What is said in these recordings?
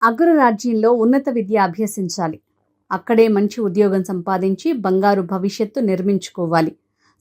అగ్రరాజ్యంలో ఉన్నత విద్య అభ్యసించాలి. అక్కడే మంచి ఉద్యోగం సంపాదించి బంగారు భవిష్యత్తు నిర్మించుకోవాలి.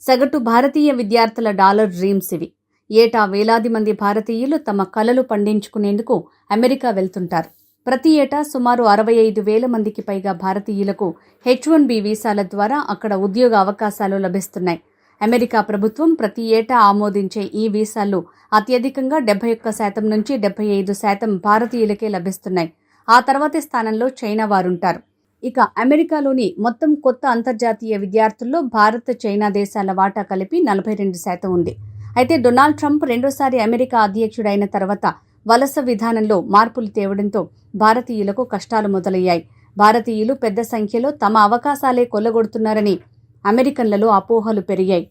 సగటు భారతీయ విద్యార్థుల డాలర్ డ్రీమ్స్ ఇవి. ఏటా వేలాది మంది భారతీయులు తమ కలలు పండించుకునేందుకు అమెరికా వెళ్తుంటారు. ప్రతి ఏటా సుమారు 65,000 మందికి పైగా భారతీయులకు H-1B వీసాల ద్వారా అక్కడ ఉద్యోగ అవకాశాలు లభిస్తున్నాయి. అమెరికా ప్రభుత్వం ప్రతి ఏటా ఆమోదించే ఈ వీసాలు అత్యధికంగా 71% నుంచి 75% భారతీయులకే లభిస్తున్నాయి. ఆ తర్వాతి స్థానంలో చైనా వారుంటారు. ఇక అమెరికాలోని మొత్తం కొత్త అంతర్జాతీయ విద్యార్థుల్లో భారత్, చైనా దేశాల వాటా కలిపి 42% ఉంది. అయితే డొనాల్డ్ ట్రంప్ రెండోసారి అమెరికా అధ్యక్షుడైన తర్వాత వలస విధానంలో మార్పులు తేవడంతో భారతీయులకు కష్టాలు మొదలయ్యాయి. భారతీయులు పెద్ద సంఖ్యలో తమ అవకాశాలే కొల్లగొడుతున్నారని అమెరికన్లలో అపోహలు పెరిగాయి.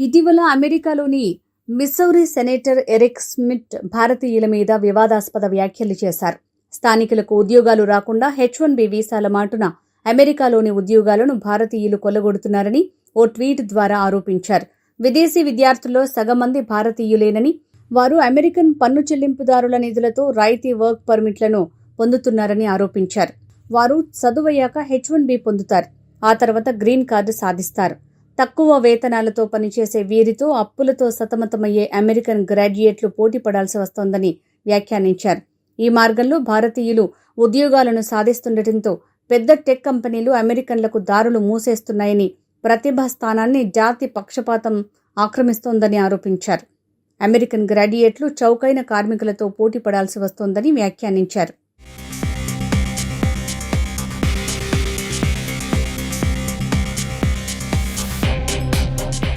ఇటీవల అమెరికాలోని మిస్సౌరీ సెనేటర్ ఎరిక్ స్మిత్ భారతీయుల మీద వివాదాస్పద వ్యాఖ్యలు చేశారు. స్థానికులకు ఉద్యోగాలు రాకుండా H-1B వీసాల మాటున అమెరికాలోని ఉద్యోగాలను భారతీయులు కొల్లగొడుతున్నారని ఓ ట్వీట్ ద్వారా ఆరోపించారు. విదేశీ విద్యార్థుల్లో సగం మంది భారతీయులేనని, వారు అమెరికన్ పన్ను చెల్లింపుదారుల నిధులతో రాయితీ వర్క్ పర్మిట్లను పొందుతున్నారని ఆరోపించారు. వారు చదువయ్యాక H-1B పొందుతారు. ఆ తర్వాత గ్రీన్ కార్డు సాధిస్తారు. తక్కువ వేతనాలతో పనిచేసే వీరితో అప్పులతో సతమతమయ్యే అమెరికన్ గ్రాడ్యుయేట్లు పోటీ పడాల్సి వస్తోందని వ్యాఖ్యానించారు. ఈ మార్గంలో భారతీయులు ఉద్యోగాలను సాధిస్తుండటంతో పెద్ద టెక్ కంపెనీలు అమెరికన్లకు దారులు మూసేస్తున్నాయని, ప్రతిభా స్థానాన్ని జాతి పక్షపాతం ఆక్రమిస్తోందని ఆరోపించారు. అమెరికన్ గ్రాడ్యుయేట్లు చౌకైన కార్మికులతో పోటీ పడాల్సి వస్తోందని వ్యాఖ్యానించారు.